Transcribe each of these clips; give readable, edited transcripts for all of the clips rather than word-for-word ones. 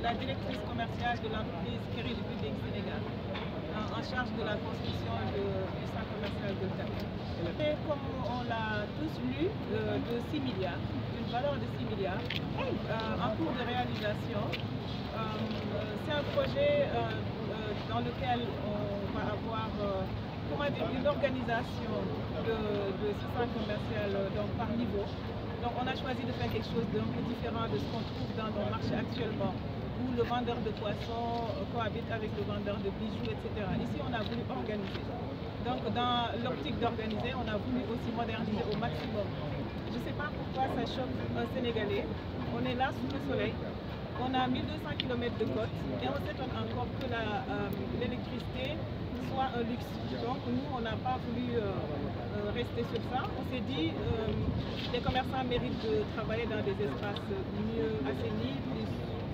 la directrice commerciale de l'entreprise Kerry du Public Sénégal, en charge de la construction du centre commercial de Tapé. Et comme on l'a tous lu, de 6 milliards, d'une valeur de 6 milliards, en cours de réalisation. C'est un projet dans lequel on va avoir une organisation de ce centre commercial donc, par niveau. Donc on a choisi de faire quelque chose d'un peu différent de ce qu'on trouve dans nos marchés actuellement, où le vendeur de poissons cohabite avec le vendeur de bijoux, etc. Ici, on a voulu organiser. Donc, dans l'optique d'organiser, on a voulu aussi moderniser au maximum. Je ne sais pas pourquoi ça choque un Sénégalais. On est là sous le soleil. On a 1200 km de côte et on s'étonne encore que l'électricité soit un luxe. Donc, nous, on n'a pas voulu rester sur ça. On s'est dit les commerçants méritent de travailler dans des espaces mieux assainis, plus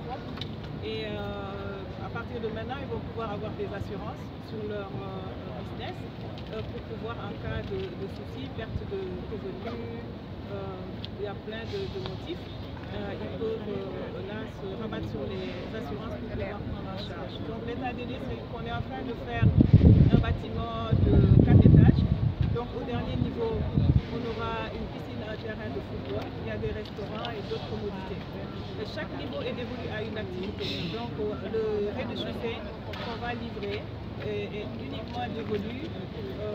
propres. Et à partir de maintenant, ils vont pouvoir avoir des assurances sur leur business pour pouvoir, en cas de soucis, perte de revenus, il y a plein de motifs. Ils peuvent là se rabattre sur les assurances pour pouvoir prendre en charge. Donc l'état des lieux, c'est qu'on est en train de faire un bâtiment de 4 étages. Donc au dernier niveau, on aura une piscine, un terrain de football, il y a des restaurants et d'autres commodités. Et chaque niveau est dévolu à une activité. Donc le rez-de-chaussée qu'on va livrer est uniquement dévolu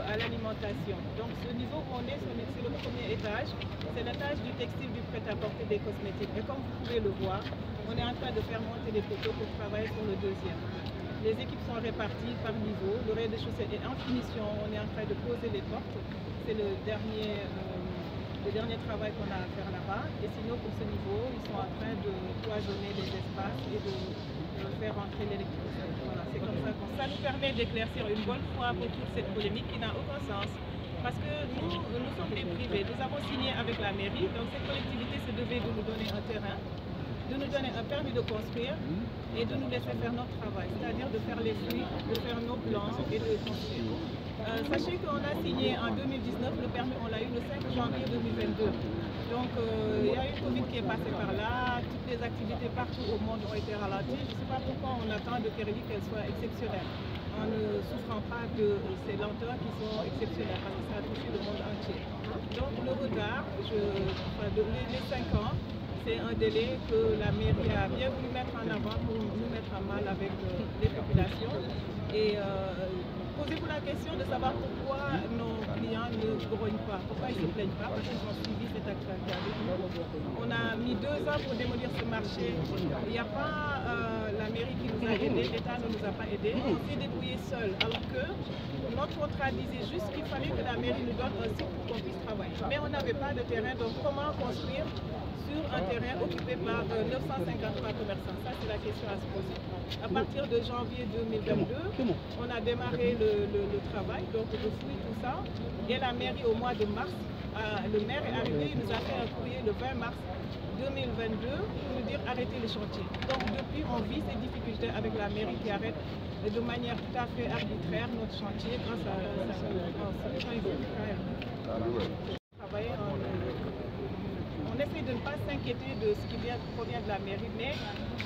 à l'alimentation. Donc ce niveau où on est, c'est le premier étage. C'est l'étage du textile, du prêt-à-porter, des cosmétiques. Et comme vous pouvez le voir, on est en train de faire monter des poteaux pour travailler sur le deuxième. Les équipes sont réparties par niveau. Le rez-de-chaussée est en finition. On est en train de poser les portes. C'est le dernier travail qu'on a à faire là-bas. Et sinon, pour ce niveau, ils sont en train de cloisonner les espaces et de faire entrer l'électricité. Voilà, c'est comme ça. Ça nous permet d'éclaircir une bonne fois pour toute cette polémique qui n'a aucun sens. Parce que nous sommes des privés. Nous avons signé avec la mairie. Donc cette collectivité se devait de nous donner un terrain, de nous donner un permis de construire et de nous laisser faire notre travail, c'est-à-dire de faire les fruits, de faire nos plans et de construire. Sachez qu'on a signé en 2019, le permis on l'a eu le 5 janvier 2022. Donc il y a eu le Covid qui est passé par là, toutes les activités partout au monde ont été ralenties. Je ne sais pas pourquoi on attend de Kerry qu'elle soit exceptionnelle, en ne souffrant pas de ces lenteurs qui sont exceptionnelles, parce que ça a touché le monde entier. Donc le retard, les 5 ans, c'est un délai que la mairie a bien voulu mettre en avant pour nous mettre en mal avec les populations. Et posez-vous la question de savoir pourquoi nos clients ne grognent pas, pourquoi ils ne se plaignent pas, parce qu'ils ont suivi cette actualité avec nous. On a mis 2 ans pour démolir ce marché. Il n'y a pas la mairie qui nous a aidés, l'État ne nous a pas aidés. On s'est débrouillé seul, alors que notre contrat disait juste qu'il fallait que la mairie nous donne un site pour qu'on puisse travailler. Mais on n'avait pas de terrain, donc comment construire sur un terrain occupé par 953 commerçants? Ça, c'est la question à se poser. À partir de janvier 2022, on a démarré le travail, donc le fruit, tout ça. Et la mairie, au mois de mars, le maire est arrivé, il nous a fait un courrier le 20 mars 2022 pour nous dire arrêtez le chantier. Donc depuis, on vit ces difficultés avec la mairie qui arrête de manière tout à fait arbitraire notre chantier grâce à travailler on essaie de ne pas s'inquiéter de ce qui provient de la mairie, mais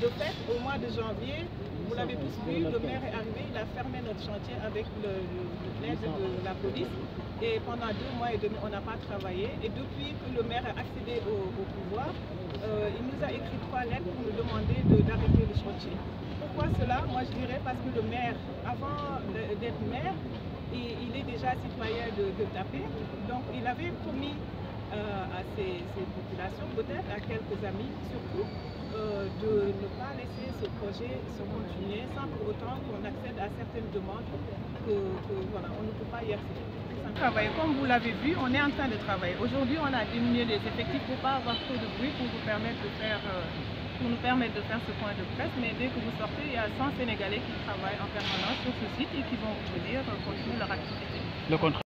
de fait, au mois de janvier, vous l'avez tous vu, le maire est arrivé, il a fermé notre chantier avec l'aide de la police. Et pendant 2 mois et demi, on n'a pas travaillé. Et depuis que le maire a accédé au pouvoir, il nous a écrit 3 lettres pour nous demander d'arrêter le chantier. Pourquoi cela? Moi, je dirais parce que le maire, avant d'être maire, il est déjà citoyen de Tapé. Donc, il avait promis à ces populations, peut-être à quelques amis surtout, de ne pas laisser ce projet se continuer sans pour autant qu'on accède à certaines demandes voilà, on ne peut pas y accéder. Comme vous l'avez vu, on est en train de travailler. Aujourd'hui, on a diminué les effectifs pour ne pas avoir trop de bruit, pour nous permettre de faire ce point de presse. Mais dès que vous sortez, il y a 100 Sénégalais qui travaillent en permanence sur ce site et qui vont venir continuer leur activité. Le contrat.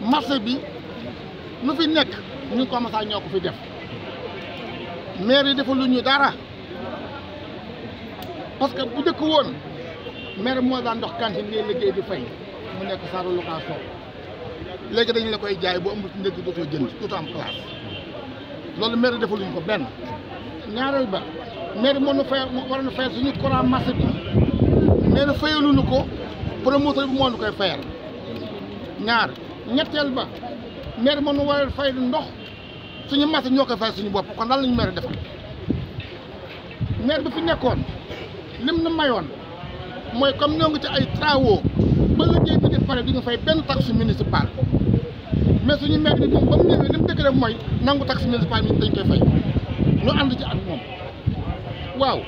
Marché bi nu fi nekk ñu commencé ñoo ko fi def maire yi defalu ñu dara parce que bu njëkk woon maire moo daan dox cantine ngay liggéey di fay mu nekk sa location léegi dañu la koy jaay bu amul ci njëg dootoo jënd dootoo am place loolu maire defaluñu ko benn ñaareel ba maire bi mënu fay war na fayal suñu courant marché bi nee na fayaluñu ko promoteur bi moo ñu koy fayal ñaar ñetteel ba maire bi mënu war a fay ndox suñu marché ñoo koy fay suñu bopp kon lan lañu maire defal maire bi fi nekkoon lim na mayoon mooy comme ñoo ngi ci ay travaux ba liggéey bi di pare di nga fay benn taxe municipale mais suñu maire bi moom ba mu ñëwee li mu dëkk rek mooy nangu taxe municipale bi dañ koy fay ñu ànd ci ak moom waaw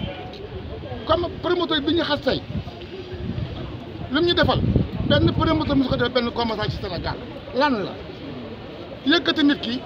comme promoteur bi ñu xas tey lim ñu defal benn promoteur mu su ko defee benn commerçant ci Sénégal lan la yëkkati nit ki